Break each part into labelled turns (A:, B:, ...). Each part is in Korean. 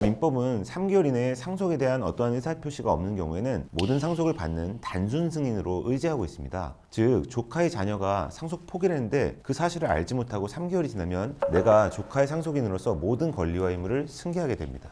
A: 민법은 3개월 이내에 상속에 대한 어떠한 의사표시가 없는 경우에는 모든 상속을 받는 단순 승인으로 의지하고 있습니다. 즉, 조카의 자녀가 상속 포기를 했는데 그 사실을 알지 못하고 3개월이 지나면 내가 조카의 상속인으로서 모든 권리와 의무를 승계하게 됩니다.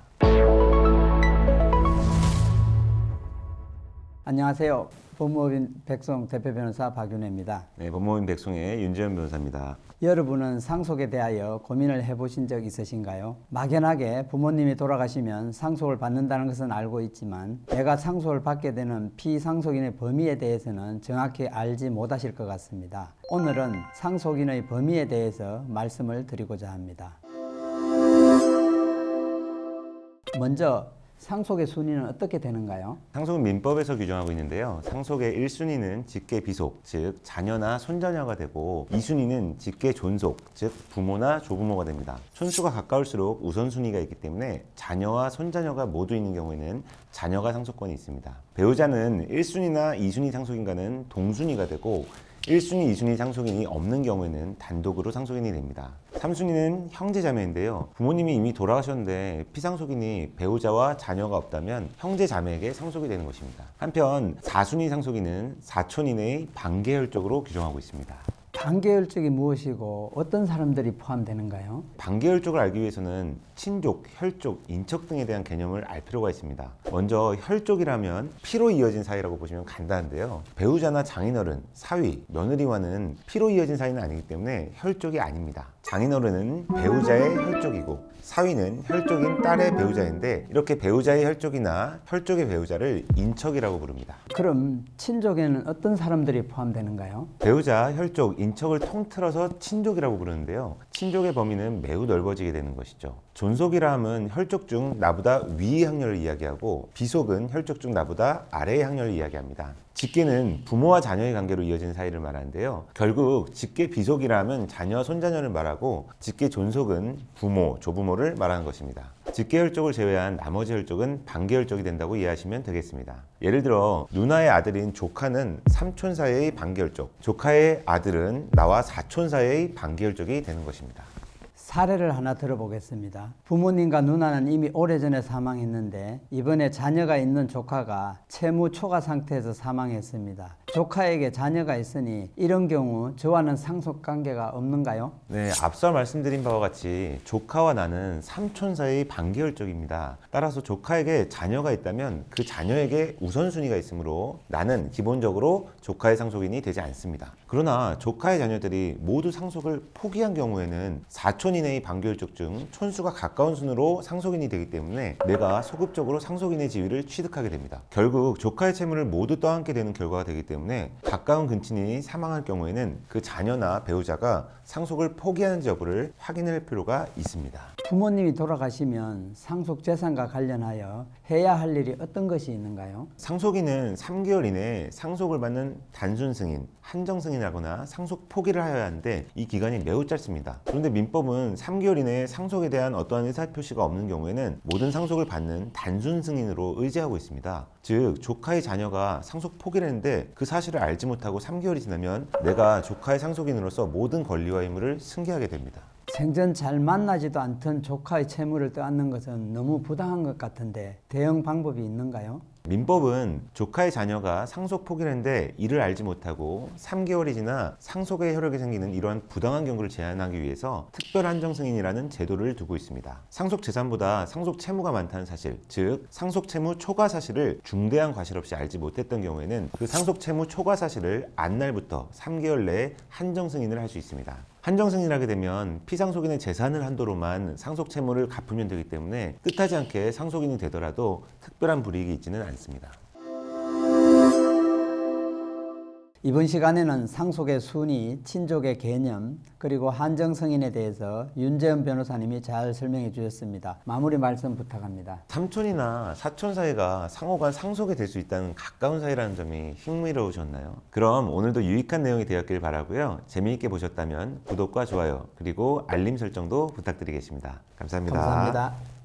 B: 안녕하세요. 법무법인 백송 대표 변호사 박윤혜입니다.
A: 네, 법무법인 백송의 윤재현 변호사입니다.
B: 여러분은 상속에 대하여 고민을 해보신 적 있으신가요? 막연하게 부모님이 돌아가시면 상속을 받는다는 것은 알고 있지만 내가 상속을 받게 되는 피상속인의 범위에 대해서는 정확히 알지 못하실 것 같습니다. 오늘은 상속인의 범위에 대해서 말씀을 드리고자 합니다. 먼저 상속의 순위는 어떻게 되는가요?
A: 상속은 민법에서 규정하고 있는데요. 상속의 1순위는 직계 비속, 즉 자녀나 손자녀가 되고 2순위는 직계 존속, 즉 부모나 조부모가 됩니다. 촌수가 가까울수록 우선순위가 있기 때문에 자녀와 손자녀가 모두 있는 경우에는 자녀가 상속권이 있습니다. 배우자는 1순위나 2순위 상속인과는 동순위가 되고 1순위, 2순위 상속인이 없는 경우에는 단독으로 상속인이 됩니다. 3순위는 형제자매인데요. 부모님이 이미 돌아가셨는데 피상속인이 배우자와 자녀가 없다면 형제자매에게 상속이 되는 것입니다. 한편 4순위 상속인은 사촌 이내의 반계혈족으로 규정하고 있습니다.
B: 반계혈족이 무엇이고 어떤 사람들이 포함되는가요?
A: 반계혈족을 알기 위해서는 친족, 혈족, 인척 등에 대한 개념을 알 필요가 있습니다. 먼저 혈족이라면 피로 이어진 사이라고 보시면 간단한데요. 배우자나 장인어른, 사위, 며느리와는 피로 이어진 사이는 아니기 때문에 혈족이 아닙니다. 장인어른은 배우자의 혈족이고 사위는 혈족인 딸의 배우자인데 이렇게 배우자의 혈족이나 혈족의 배우자를 인척이라고 부릅니다.
B: 그럼 친족에는 어떤 사람들이 포함되는가요?
A: 배우자, 혈족, 인척을 통틀어서 친족이라고 부르는데요. 친족의 범위는 매우 넓어지게 되는 것이죠. 존속이라 함은 혈족 중 나보다 위의 학렬을 이야기하고 비속은 혈족 중 나보다 아래의 학렬을 이야기합니다. 직계는 부모와 자녀의 관계로 이어지는 사이를 말하는데요. 결국 직계 비속이라 하면 자녀와 손자녀를 말하고 직계 존속은 부모, 조부모를 말하는 것입니다. 직계 혈족을 제외한 나머지 혈족은 반계 혈족이 된다고 이해하시면 되겠습니다. 예를 들어 누나의 아들인 조카는 삼촌 사이의 반계 혈족, 조카의 아들은 나와 사촌 사이의 반계 혈족이 되는 것입니다.
B: 사례를 하나 들어보겠습니다. 부모님과 누나는 이미 오래전에 사망했는데 이번에 자녀가 있는 조카가 채무 초과 상태에서 사망했습니다. 조카에게 자녀가 있으니 이런 경우 저와는 상속관계가 없는가요?
A: 네, 앞서 말씀드린 바와 같이 조카와 나는 삼촌 사이의 반계혈족입니다. 따라서 조카에게 자녀가 있다면 그 자녀에게 우선순위가 있으므로 나는 기본적으로 조카의 상속인이 되지 않습니다. 그러나 조카의 자녀들이 모두 상속을 포기한 경우에는 사촌 이내의 반계혈족 중 촌수가 가까운 순으로 상속인이 되기 때문에 내가 소급적으로 상속인의 지위를 취득하게 됩니다. 결국 조카의 채무를 모두 떠안게 되는 결과가 되기 때문에 가까운 근친이 사망할 경우에는 그 자녀나 배우자가 상속을 포기하는지 여부를 확인할 필요가 있습니다.
B: 부모님이 돌아가시면 상속 재산과 관련하여 해야 할 일이 어떤 것이 있는가요?
A: 상속인은 3개월 이내에 상속을 받는 단순 승인, 한정 승인하거나 상속 포기를 하여야 하는데 이 기간이 매우 짧습니다. 그런데 민법은 3개월 이내에 상속에 대한 어떠한 의사표시가 없는 경우에는 모든 상속을 받는 단순 승인으로 의지하고 있습니다. 즉, 조카의 자녀가 상속 포기를 했는데 그 사실을 알지 못하고 3개월이 지나면 내가 조카의 상속인으로서 모든 권리와 의무를 승계하게 됩니다.
B: 생전 잘 만나지도 않던 조카의 채무를 떠안는 것은 너무 부당한 것 같은데 대응 방법이 있는가요?
A: 민법은 조카의 자녀가 상속 포기를 했는데 이를 알지 못하고 3개월이 지나 상속의 효력이 생기는 이러한 부당한 경우를 제한하기 위해서 특별 한정 승인이라는 제도를 두고 있습니다. 상속 재산보다 상속 채무가 많다는 사실, 즉 상속 채무 초과 사실을 중대한 과실 없이 알지 못했던 경우에는 그 상속 채무 초과 사실을 안날부터 3개월 내에 한정 승인을 할 수 있습니다. 한정 승인을 하게 되면 피상속인의 재산을 한도로만 상속 채무를 갚으면 되기 때문에 뜻하지 않게 상속인이 되더라도 특별한 불이익이 있지는 않습니다.
B: 이번 시간에는 상속의 순위, 친족의 개념, 그리고 한정 승인에 대해서 윤재현 변호사님이 잘 설명해 주셨습니다. 마무리 말씀 부탁합니다.
A: 삼촌이나 사촌 사이가 상호간 상속이 될 수 있다는 가까운 사이라는 점이 흥미로우셨나요? 그럼 오늘도 유익한 내용이 되었길 바라고요. 재미있게 보셨다면 구독과 좋아요 그리고 알림 설정도 부탁드리겠습니다. 감사합니다.
B: 감사합니다.